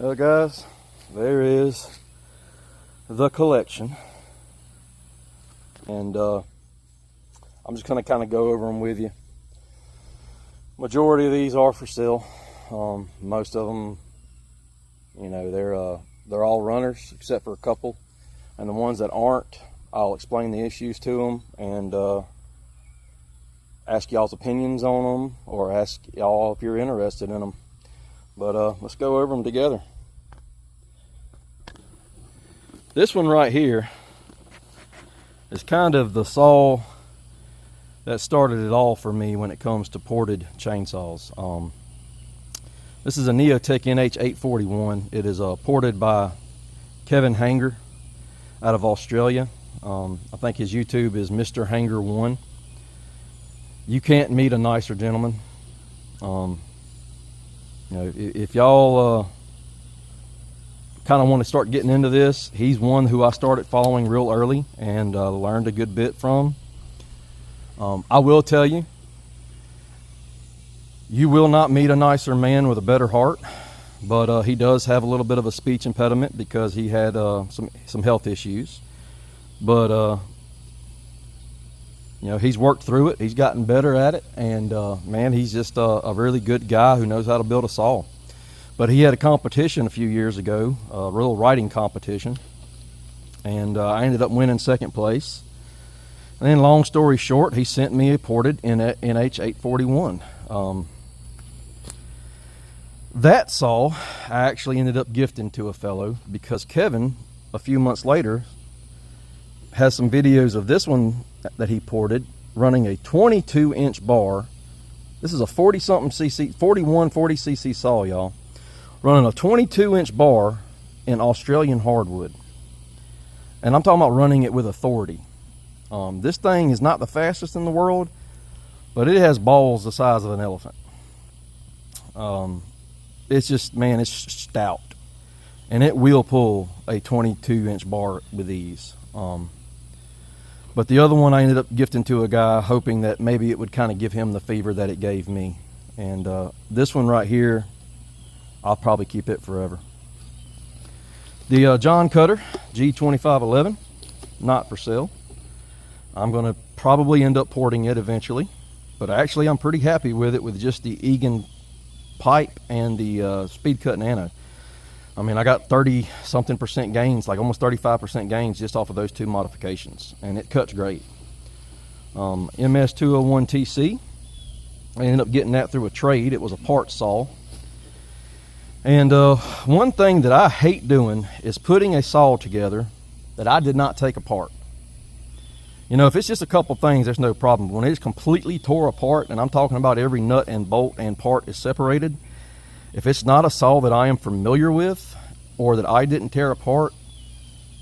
Well, guys, there is the collection, and I'm just going to kind of go over them with you. Majority of these are for sale. Most of them, you know, they're all runners except for a couple, and the ones that aren't, I'll explain the issues to them and ask y'all's opinions on them, or ask y'all if you're interested in them. But let's go over them together. This one right here is kind of the saw that started it all for me when it comes to ported chainsaws. This is a Neotech NH841. It is ported by Kevin Hanger out of Australia. I think his YouTube is Mr. Hanger 1. You can't meet a nicer gentleman. You know, if y'all kind of want to start getting into this, he's one who I started following real early and learned a good bit from. I will tell you, you will not meet a nicer man with a better heart, but he does have a little bit of a speech impediment because he had some health issues. But you know, he's worked through it. He's gotten better at it, and man, he's just a really good guy who knows how to build a saw. But he had a competition a few years ago, a real writing competition, and I ended up winning second place. And then, long story short, he sent me a ported NH841. That saw I actually ended up gifting to a fellow because Kevin, a few months later, has some videos of this one that he ported running a 22-inch bar. This is a 40-something cc, 40cc saw, y'all, running a 22-inch bar in Australian hardwood. And I'm talking about running it with authority. This thing is not the fastest in the world, but it has balls the size of an elephant. It's just, man, it's stout, and it will pull a 22-inch bar with ease. But the other one I ended up gifting to a guy, hoping that maybe it would kind of give him the fever that it gave me. And this one right here, I'll probably keep it forever. The John Cutter G2511, not for sale. I'm going to probably end up porting it eventually, but actually I'm pretty happy with it with just the Egan pipe and the Speed Cut Nano. I mean, I got 30-something% gains, like almost 35% gains just off of those two modifications, and it cuts great. MS201TC, I ended up getting that through a trade. It was a part saw. And one thing that I hate doing is putting a saw together that I did not take apart. You know, if it's just a couple things, there's no problem. When it's completely tore apart, and I'm talking about every nut and bolt and part is separated, if it's not a saw that I am familiar with or that I didn't tear apart,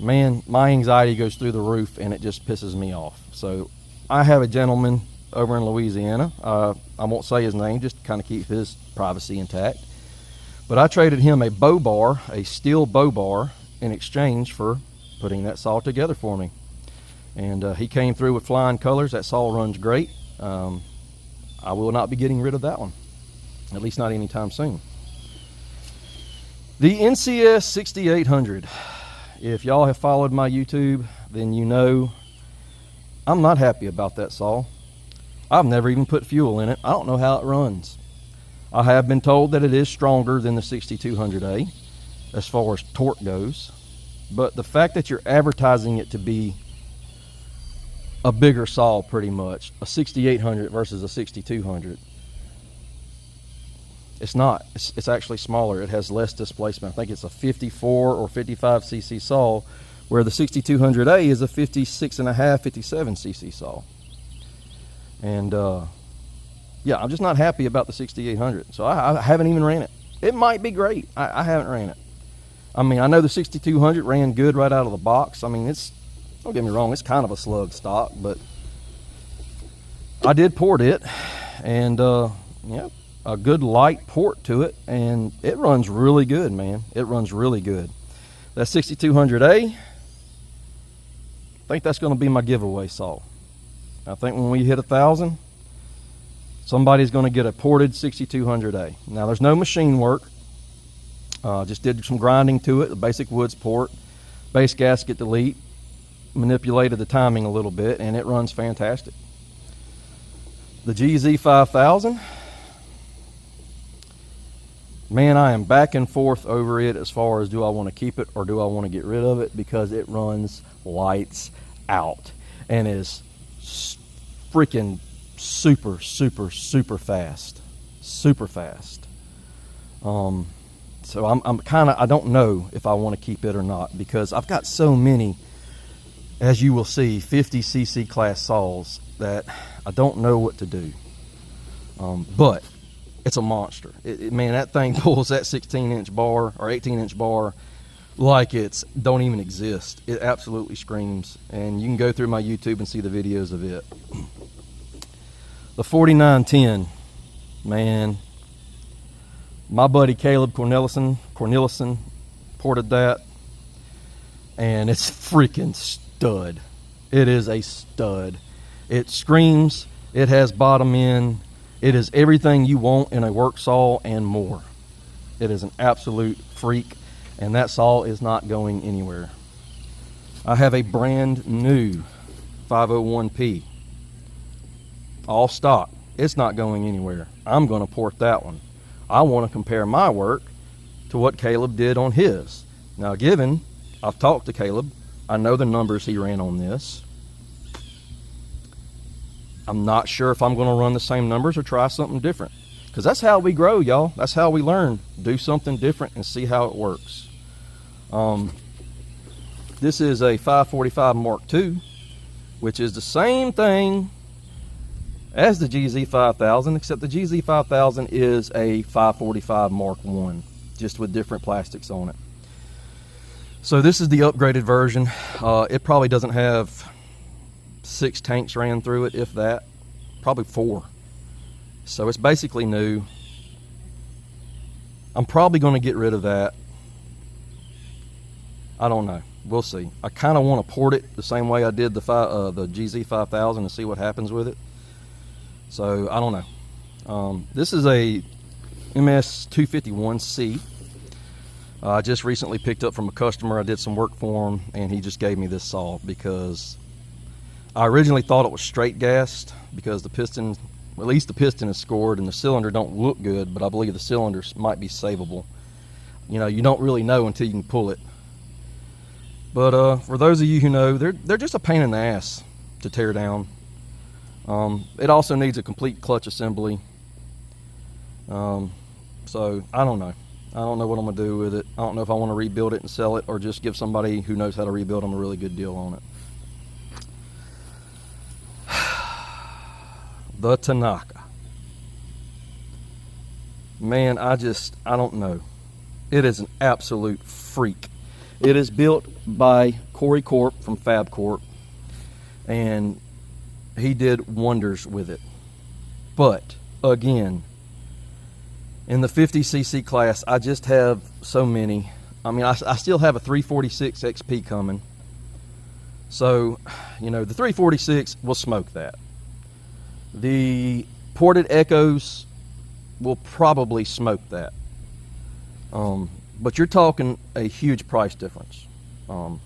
man, my anxiety goes through the roof and it just pisses me off. So I have a gentleman over in Louisiana. I won't say his name just to kind of keep his privacy intact. But I traded him a bow bar, a steel bow bar, in exchange for putting that saw together for me. And he came through with flying colors. That saw runs great. I will not be getting rid of that one, at least not anytime soon. The NCS 6800. If y'all have followed my YouTube, then you know I'm not happy about that saw. I've never even put fuel in it. I don't know how it runs. I have been told that it is stronger than the 6200A as far as torque goes, but the fact that you're advertising it to be a bigger saw, pretty much a 6800 versus a 6200, it's not. It's actually smaller. It has less displacement. I think it's a 54 or 55 cc saw, where the 6200A is a 56.5, 57 cc saw. And yeah, I'm just not happy about the 6800. So I haven't even ran it. It might be great. I haven't ran it. I mean, I know the 6200 ran good right out of the box. I mean, it's, don't get me wrong, it's kind of a slug stock, but I did port it, and yeah, a good light port to it, and it runs really good, man. It runs really good. That 6200A, I think that's going to be my giveaway saw. I think when we hit 1,000, somebody's going to get a ported 6200A. Now, there's no machine work. Just did some grinding to it, the basic wood support, base gasket delete, manipulated the timing a little bit, and it runs fantastic. The GZ5000, man, I am back and forth over it as far as do I want to keep it or do I want to get rid of it, because it runs lights out and is freaking super fast. So I'm kind of, I don't know if I want to keep it or not, because I've got so many, as you will see, 50cc class saws that I don't know what to do. But it's a monster. Man, that thing pulls that 16-inch bar or 18-inch bar like it's don't even exist. It absolutely screams, and you can go through my YouTube and see the videos of it. The 4910, man, my buddy Caleb Cornelissen ported that, and it's freaking stud. It is a stud. It screams, it has bottom end, it is everything you want in a work saw and more. It is an absolute freak, and that saw is not going anywhere. I have a brand new 501P, all stock. It's not going anywhere. I'm going to port that one. I want to compare my work to what Caleb did on his. Now, given I've talked to Caleb, I know the numbers he ran on this. I'm not sure if I'm going to run the same numbers or try something different, because that's how we grow, y'all. That's how we learn. Do something different and see how it works. This is a 545 Mark II, which is the same thing as the GZ5000, except the GZ5000 is a 545 Mark I, just with different plastics on it. So this is the upgraded version. It probably doesn't have 6 tanks ran through it, if that, probably 4. So it's basically new. I'm probably going to get rid of that. I don't know. We'll see. I kind of want to port it the same way I did the GZ5000 and see what happens with it. So I don't know. This is a MS251C. I just recently picked up from a customer. I did some work for him, and he just gave me this saw because I originally thought it was straight gassed, because the piston, at least the piston is scored, and the cylinder don't look good, but I believe the cylinders might be savable. You know, you don't really know until you can pull it. But for those of you who know, they're just a pain in the ass to tear down. It also needs a complete clutch assembly. So I don't know. I don't know what I'm gonna do with it. I don't know if I want to rebuild it and sell it, or just give somebody who knows how to rebuild them a really good deal on it. The Tanaka. Man, I don't know. It is an absolute freak. It is built by Corey Corp from Fab Corp, and he did wonders with it. But again, in the 50cc class, I just have so many. I mean, I still have a 346 XP coming. So, you know, the 346 will smoke that. The ported Echoes will probably smoke that. But you're talking a huge price difference. I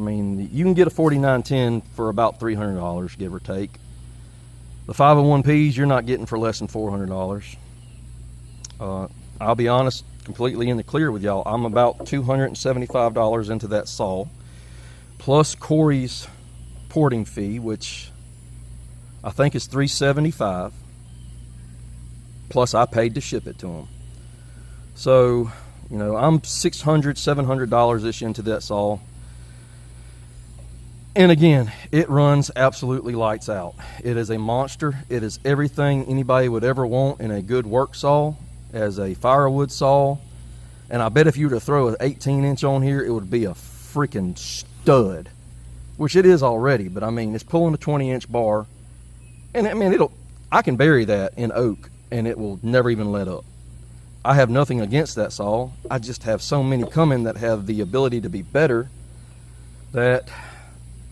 mean, you can get a 4910 for about $300, give or take. The 501Ps you're not getting for less than $400. I'll be honest, completely in the clear with y'all. I'm about $275 into that saw, plus Corey's porting fee, which I think is $375. Plus I paid to ship it to him. So, you know, I'm $600, $700-ish into that saw. And again, it runs absolutely lights out. It is a monster. It is everything anybody would ever want in a good work saw, as a firewood saw. And I bet if you were to throw an 18-inch on here, it would be a freaking stud, which it is already. But I mean, it's pulling a 20-inch bar, and I mean, I can bury that in oak, and it will never even let up. I have nothing against that saw. I just have so many coming that have the ability to be better that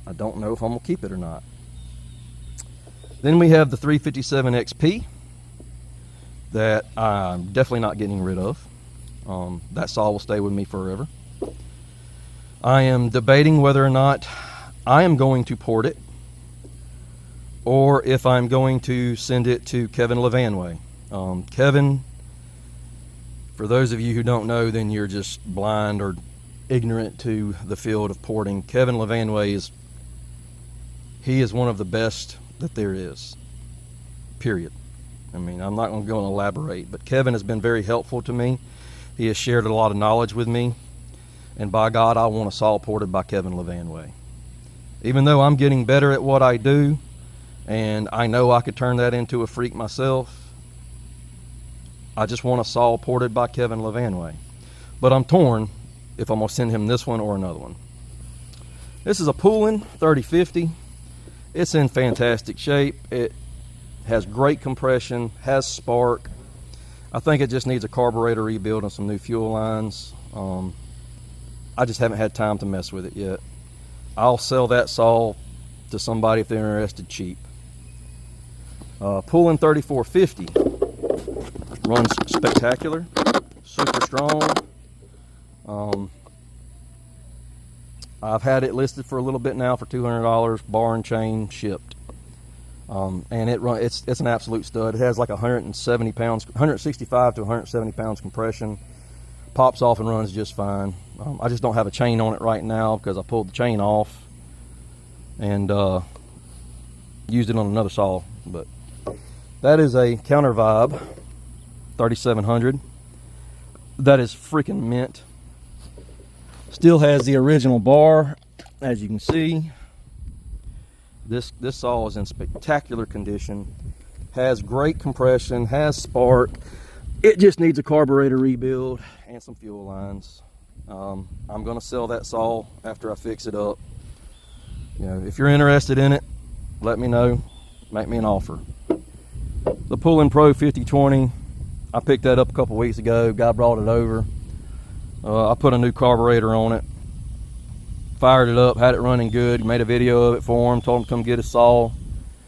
I don't know if I'm gonna keep it or not. Then we have the 357 XP that I'm definitely not getting rid of. That saw will stay with me forever. I am debating whether or not I am going to port it, or if I'm going to send it to Kevin Levanway. Kevin, for those of you who don't know, then you're just blind or ignorant to the field of porting. Kevin Levanway he is one of the best that there is, period. I mean, I'm not going to go and elaborate, but Kevin has been very helpful to me. He has shared a lot of knowledge with me, and by God, I want a saw ported by Kevin Levanway. Even though I'm getting better at what I do, and I know I could turn that into a freak myself, I just want a saw ported by Kevin Levanway. But I'm torn if I'm going to send him this one or another one. This is a Poulan 3050. It's in fantastic shape. It has great compression, has spark. I think it just needs a carburetor rebuild and some new fuel lines. I just haven't had time to mess with it yet. I'll sell that saw to somebody if they're interested cheap. Poulan 3450 runs spectacular, super strong. I've had it listed for a little bit now for $200, bar and chain, shipped. And it's an absolute stud. It has like 170 pounds, 165 to 170 pounds compression. Pops off and runs just fine. I just don't have a chain on it right now because I pulled the chain off and used it on another saw. But that is a Counter Vibe 3700. That is freaking mint. Still has the original bar, as you can see. This saw is in spectacular condition. Has great compression, has spark. It just needs a carburetor rebuild and some fuel lines. I'm gonna sell that saw after I fix it up. You know, if you're interested in it, let me know. Make me an offer. The Poulan Pro 5020, I picked that up a couple weeks ago. Guy brought it over. I put a new carburetor on it, fired it up, had it running good, made a video of it for him, told him to come get a saw.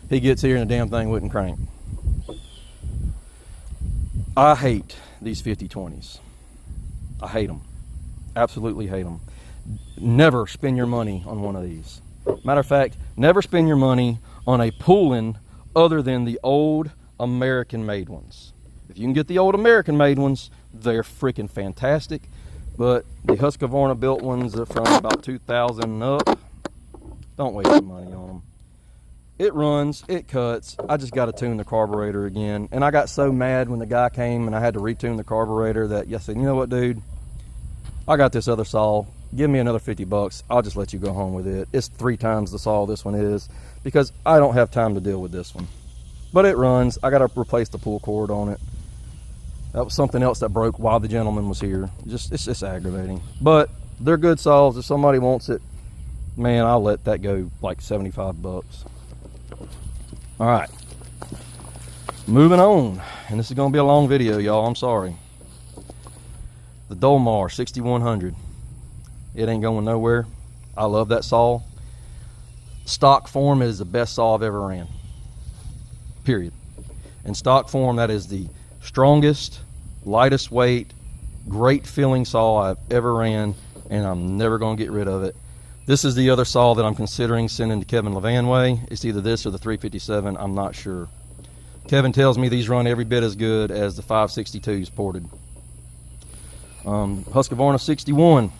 He gets here and the damn thing wouldn't crank. I hate these 5020s. I hate them. Absolutely hate them. Never spend your money on one of these. Matter of fact, never spend your money on a Poulan other than the old American-made ones. If you can get the old American-made ones, they're freaking fantastic. But the Husqvarna built ones are from about 2000 and up. Don't waste your money on them. It runs, it cuts. I just got to tune the carburetor again. And I got so mad when the guy came and I had to retune the carburetor that I said, you know what, dude? I got this other saw. Give me another 50 bucks. I'll just let you go home with it. It's 3 times the saw this one is because I don't have time to deal with this one. But it runs. I got to replace the pull cord on it. That was something else that broke while the gentleman was here. It's just aggravating. But they're good saws. If somebody wants it, man, I'll let that go like 75 bucks. All right. Moving on. And this is going to be a long video, y'all. I'm sorry. The Dolmar 6100. It ain't going nowhere. I love that saw. Stock form is the best saw I've ever ran. Period. In stock form, that is the strongest, lightest weight, great feeling saw I've ever ran, and I'm never going to get rid of it. This is the other saw that I'm considering sending to Kevin Levanway. It's either this or the 357. I'm not sure. Kevin tells me these run every bit as good as the 562s ported. Husqvarna 61.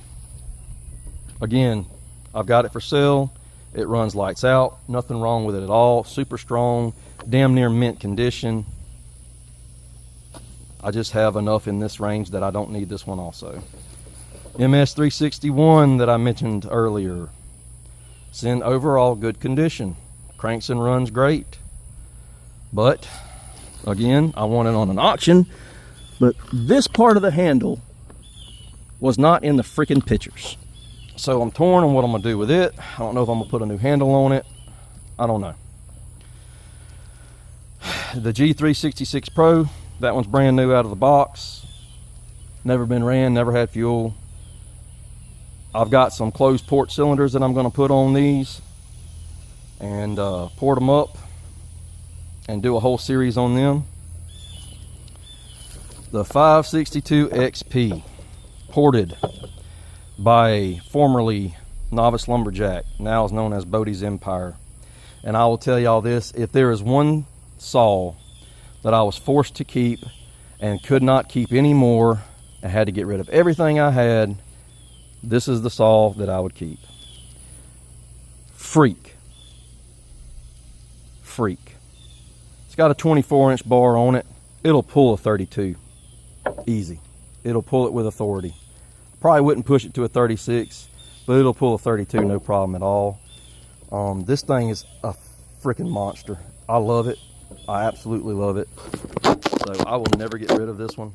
Again, I've got it for sale. It runs lights out. Nothing wrong with it at all. Super strong, damn near mint condition. I just have enough in this range that I don't need this one also. MS361 that I mentioned earlier. It's in overall good condition. Cranks and runs great. But, again, I want it on an auction. But this part of the handle was not in the freaking pictures. So I'm torn on what I'm going to do with it. I don't know if I'm going to put a new handle on it. I don't know. The G366 Pro. That one's brand new out of the box. Never been ran, never had fuel. I've got some closed port cylinders that I'm going to put on these and port them up and do a whole series on them. The 562 XP. ported by a formerly novice lumberjack, now is known as Bodie's Empire. And I will tell y'all this, if there is one saw that I was forced to keep and could not keep anymore and had to get rid of everything I had, this is the saw that I would keep. Freak. It's got a 24-inch bar on it. It'll pull a 32 easy. It'll pull it with authority. Probably wouldn't push it to a 36, but it'll pull a 32 no problem at all. This thing is a freaking monster. I love it. I absolutely love it. So I will never get rid of this one.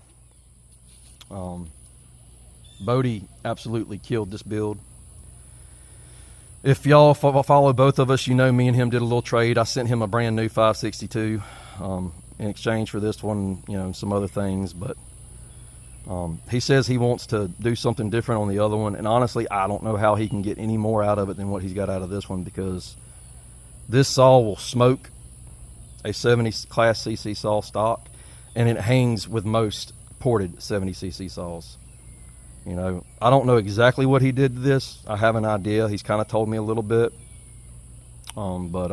Bodie absolutely killed this build. If y'all follow both of us, you know me and him did a little trade. I sent him a brand new 562 in exchange for this one, you know, and some other things. But he says he wants to do something different on the other one. And honestly, I don't know how he can get any more out of it than what he's got out of this one, because this saw will smoke a 70 class CC saw stock, and it hangs with most ported 70cc saws. You know, I don't know exactly what he did to this. I have an idea. He's kind of told me a little bit. But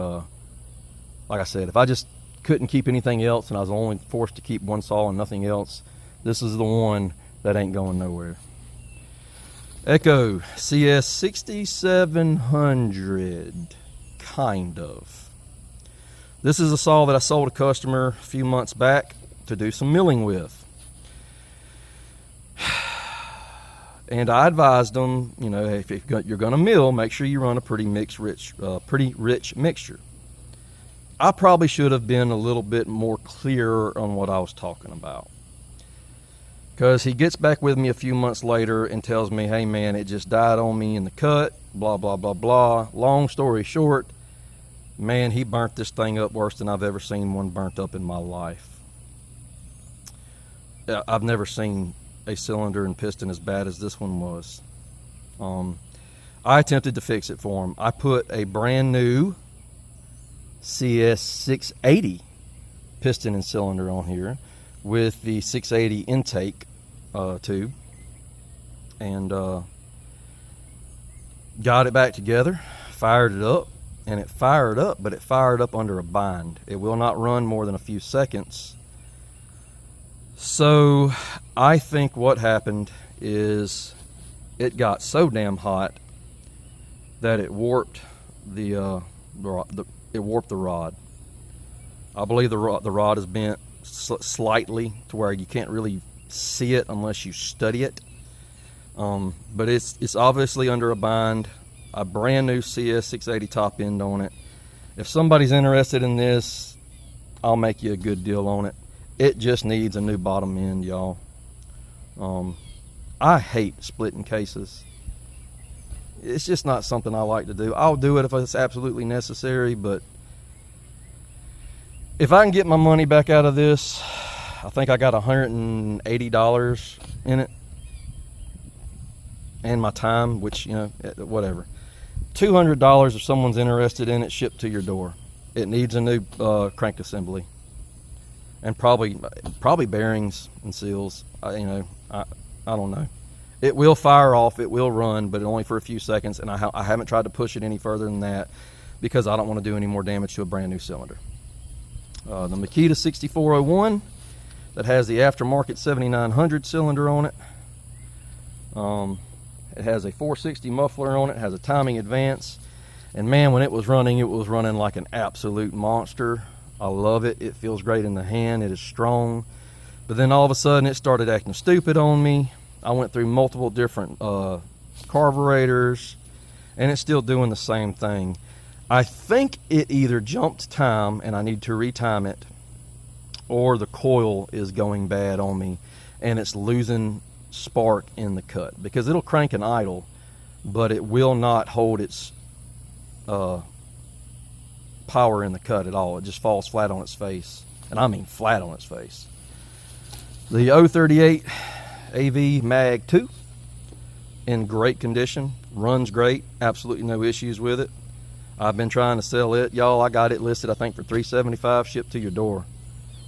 like I said, if I just couldn't keep anything else and I was only forced to keep one saw and nothing else, this is the one that ain't going nowhere. Echo CS 6700, kind of. This is a saw that I sold a customer a few months back to do some milling with. And I advised them, you know, if you're going to mill, make sure you run a pretty rich mixture. I probably should have been a little bit more clear on what I was talking about. Because he gets back with me a few months later and tells me, hey man, it just died on me in the cut, blah, blah, blah, blah. Long story short, man, he burnt this thing up worse than I've ever seen one burnt up in my life. I've never seen a cylinder and piston as bad as this one was. I attempted to fix it for him. I put a brand new CS 680 piston and cylinder on here with the 680 intake tube, and got it back together, fired it up, and it fired up, but it fired up under a bind. It will not run more than a few seconds. So I think what happened is it got so damn hot that it warped the rod. I believe the rod is bent slightly to where you can't really see it unless you study it. But it's obviously under a bind. A brand new CS 680 top end on it. If somebody's interested in this, I'll make you a good deal on it. It just needs a new bottom end, y'all. I hate splitting cases. It's just not something I like to do. I'll do it if it's absolutely necessary, but if I can get my money back out of this, I think I got $180 in it, and my time, which, you know, whatever. $200 if someone's interested in it, shipped to your door. It needs a new crank assembly, and probably bearings and seals. I don't know. It will fire off, it will run, but only for a few seconds, and I haven't tried to push it any further than that because I don't want to do any more damage to a brand new cylinder. The Makita 6401 that has the aftermarket 7900 cylinder on it. It has a 460 muffler on it, has a timing advance, and man, when it was running like an absolute monster. I love it. It feels great in the hand. It is strong. But then all of a sudden it started acting stupid on me. I went through multiple different carburetors, and it's still doing the same thing. I think it either jumped time and I need to retime it, or the coil is going bad on me and it's losing spark in the cut, because it'll crank and idle, but it will not hold its power in the cut at all. It just falls flat on its face, and I mean flat on its face. The 038 AV Mag 2 in great condition, runs great, absolutely no issues with it. I've been trying to sell it, y'all. I got it listed I think for $375, shipped to your door.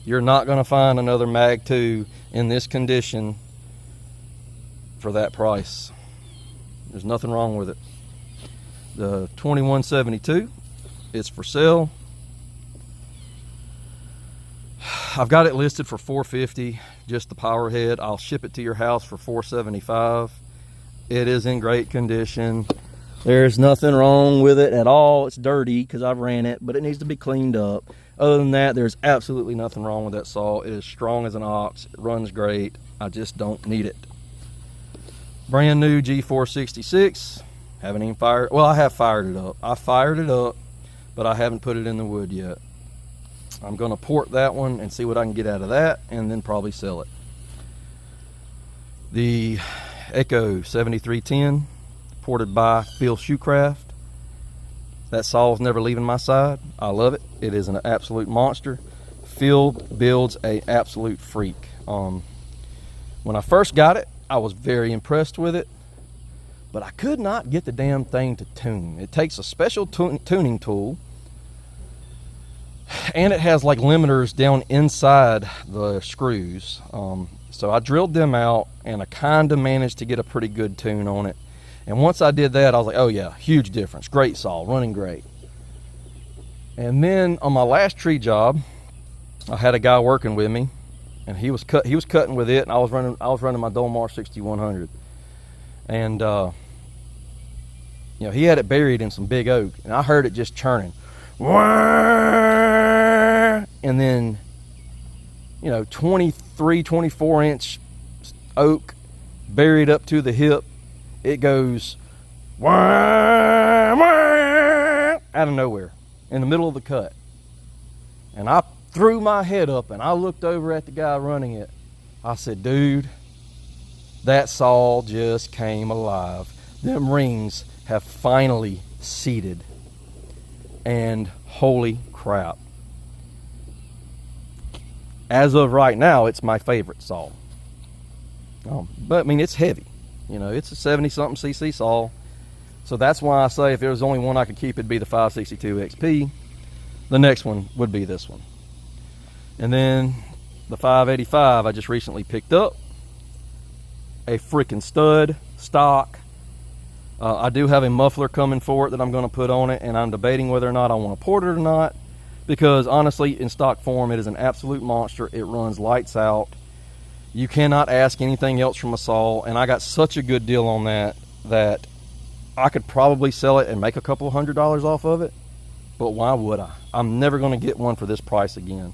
You're not going to find another Mag 2 in this condition for that price. There's nothing wrong with it. The 2172, it's for sale. I've got it listed for $450, just the power head. I'll ship it to your house for $475. It is in great condition. There's nothing wrong with it at all. It's dirty because I've ran it, but it needs to be cleaned up. Other than that, there's absolutely nothing wrong with that saw. It is strong as an ox. It runs great. I just don't need it. Brand new G466. Haven't even fired. Well, I have fired it up. I fired it up, but I haven't put it in the wood yet. I'm going to port that one and see what I can get out of that, and then probably sell it. The Echo 7310, ported by Phil Shoecraft. That saw is never leaving my side. I love it. It is an absolute monster. Phil builds a absolute freak. When I first got it, I was very impressed with it, but I could not get the damn thing to tune. It takes a special tuning tool, and it has like limiters down inside the screws. So I drilled them out, and I kind of managed to get a pretty good tune on it. And once I did that, I was like, oh yeah, huge difference. Great saw, running great. And then on my last tree job, I had a guy working with me, and he was cutting with it, and I was running my Dolmar 6100. And you know, he had it buried in some big oak, and I heard it just churning. And then, you know, 23, 24 inch oak buried up to the hip. It goes out of nowhere in the middle of the cut. And I threw my head up and I looked over at the guy running it. I said, dude, that saw just came alive. Them rings have finally seated. And holy crap. As of right now, it's my favorite saw. But I mean, it's heavy. You know, it's a 70-something cc saw. So that's why I say if there was only one I could keep, it'd be the 562 XP. The next one would be this one. And then the 585 I just recently picked up. A freaking stud, stock. I do have a muffler coming for it that I'm going to put on it, and I'm debating whether or not I want to port it or not, because honestly, in stock form, it is an absolute monster. It runs lights out. You cannot ask anything else from a saw, and I got such a good deal on that I could probably sell it and make a couple $100 off of it, but why would I? I'm never going to get one for this price again.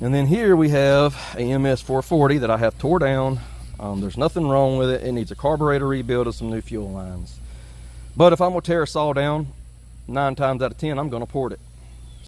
And then here we have a MS 440 that I have tore down. There's nothing wrong with it. It needs a carburetor rebuild and some new fuel lines. But if I'm going to tear a saw down, 9 times out of 10, I'm going to port it.